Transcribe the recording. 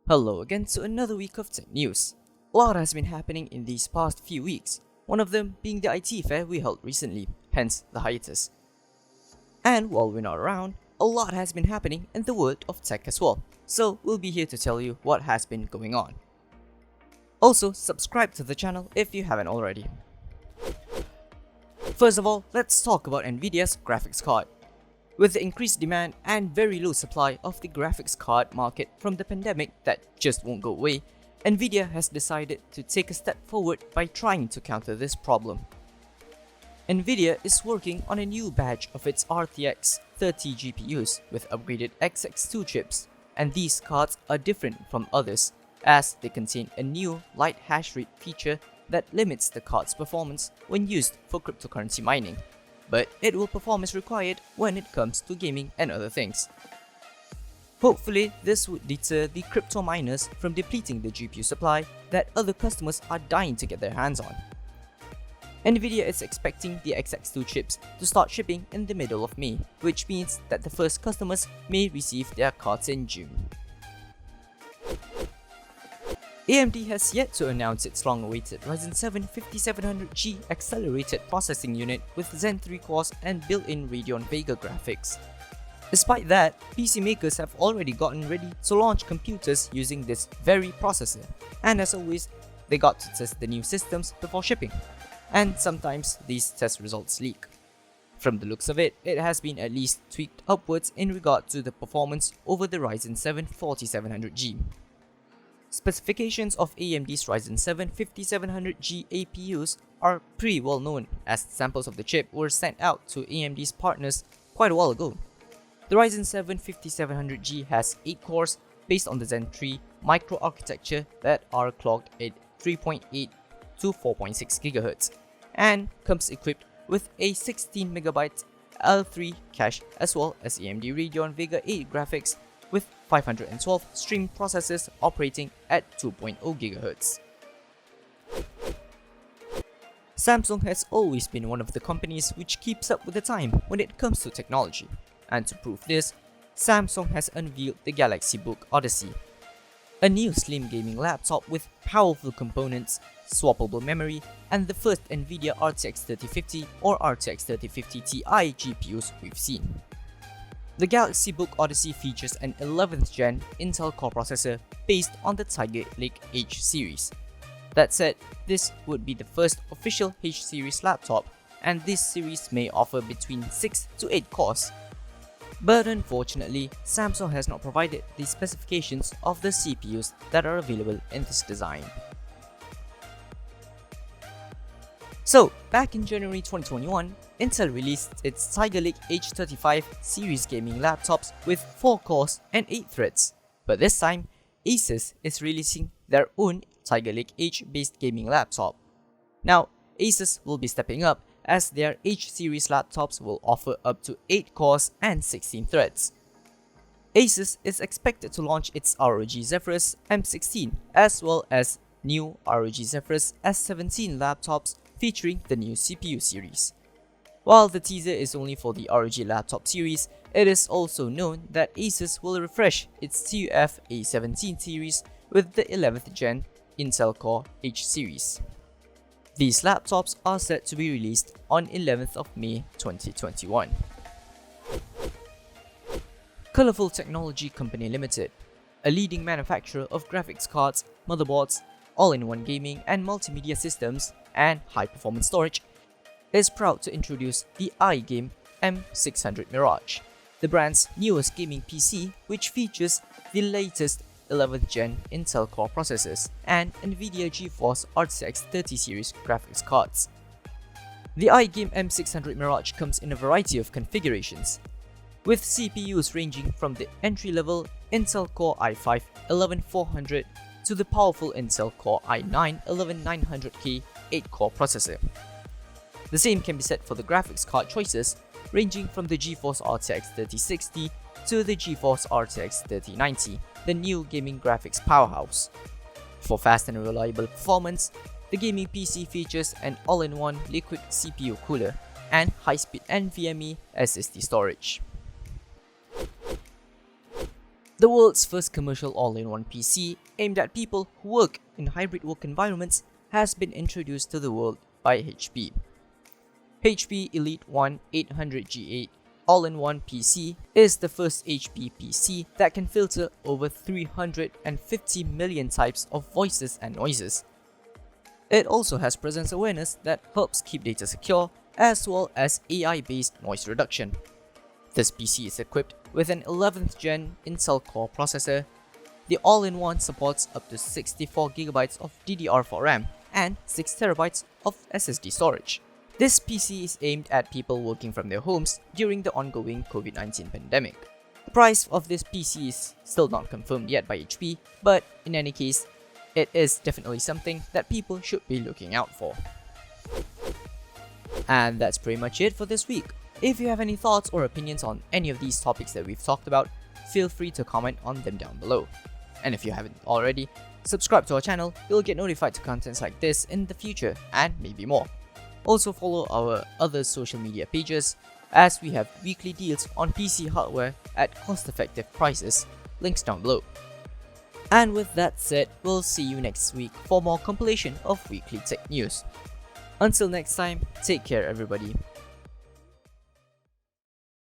Hello again to another week of tech news. A lot has been happening in these past few weeks, one of them being the IT fair we held recently, hence the hiatus. And while we're not around, a lot has been happening in the world of tech as well, so we'll be here to tell you what has been going on. Also, subscribe to the channel if you haven't already. First of all, let's talk about Nvidia's graphics card. With the increased demand and very low supply of the graphics card market from the pandemic that just won't go away, Nvidia has decided to take a step forward by trying to counter this problem. Nvidia is working on a new batch of its RTX30 GPUs with upgraded XX2 chips, and these cards are different from others as they contain a new light hash rate feature that limits the card's performance when used for cryptocurrency mining, but it will perform as required when it comes to gaming and other things. Hopefully, this would deter the crypto miners from depleting the GPU supply that other customers are dying to get their hands on. Nvidia is expecting the XX2 chips to start shipping in the middle of May, which means that the first customers may receive their cards in June. AMD has yet to announce its long-awaited Ryzen 7 5700G accelerated processing unit with Zen 3 cores and built-in Radeon Vega graphics. Despite that, PC makers have already gotten ready to launch computers using this very processor, and as always, they got to test the new systems before shipping, and sometimes these test results leak. From the looks of it, it has been at least tweaked upwards in regard to the performance over the Ryzen 7 4700G. Specifications of AMD's Ryzen 7 5700G APUs are pretty well known, as samples of the chip were sent out to AMD's partners quite a while ago. The Ryzen 7 5700G has 8 cores based on the Zen 3 microarchitecture that are clocked at 3.8 to 4.6 GHz and comes equipped with a 16MB L3 cache as well as AMD Radeon Vega 8 graphics with 512 stream processors operating at 2.0 GHz. Samsung has always been one of the companies which keeps up with the time when it comes to technology, and to prove this, Samsung has unveiled the Galaxy Book Odyssey, a new slim gaming laptop with powerful components, swappable memory, and the first Nvidia RTX3050 or RTX3050Ti GPUs we've seen. The Galaxy Book Odyssey features an 11th gen Intel Core processor based on the Tiger Lake H series. That said, this would be the first official H series laptop, and this series may offer between 6 to 8 cores. But unfortunately, Samsung has not provided the specifications of the CPUs that are available in this design. So, back in January 2021, Intel released its Tiger Lake H35 series gaming laptops with 4 cores and 8 threads. But this time, Asus is releasing their own Tiger Lake H based gaming laptop. Now, Asus will be stepping up as their H series laptops will offer up to 8 cores and 16 threads. Asus is expected to launch its ROG Zephyrus M16 as well as new ROG Zephyrus S17 laptops featuring the new CPU series. While the teaser is only for the ROG laptop series, it is also known that Asus will refresh its TUF A17 series with the 11th gen Intel Core H series. These laptops are set to be released on 11th of May 2021. Colorful Technology Company Limited, a leading manufacturer of graphics cards, motherboards, all-in-one gaming and multimedia systems, and high-performance storage, is proud to introduce the iGame M600 Mirage, the brand's newest gaming PC, which features the latest 11th gen Intel Core processors and Nvidia GeForce RTX 30 series graphics cards. The iGame M600 Mirage comes in a variety of configurations, with CPUs ranging from the entry-level Intel Core i5 11400 to the powerful Intel Core i9 11900K 8-core processor. The same can be said for the graphics card choices, ranging from the GeForce RTX 3060 to the GeForce RTX 3090, the new gaming graphics powerhouse. For fast and reliable performance, the gaming PC features an all-in-one liquid CPU cooler and high-speed NVMe SSD storage. The world's first commercial all-in-one PC aimed at people who work in hybrid work environments has been introduced to the world by HP. HP Elite One 800G8 all-in-one PC is the first HP PC that can filter over 350 million types of voices and noises. It also has presence awareness that helps keep data secure, as well as AI-based noise reduction. This PC is equipped with an 11th gen Intel Core processor. The all-in-one supports up to 64GB of DDR4 RAM and 6TB of SSD storage. This PC is aimed at people working from their homes during the ongoing COVID-19 pandemic. The price of this PC is still not confirmed yet by HP, but in any case, it is definitely something that people should be looking out for. And that's pretty much it for this week. If you have any thoughts or opinions on any of these topics that we've talked about, feel free to comment on them down below. And if you haven't already, subscribe to our channel, you'll get notified to contents like this in the future and maybe more. Also follow our other social media pages, as we have weekly deals on PC hardware at cost-effective prices, links down below. And with that said, we'll see you next week for more compilation of weekly tech news. Until next time, take care everybody.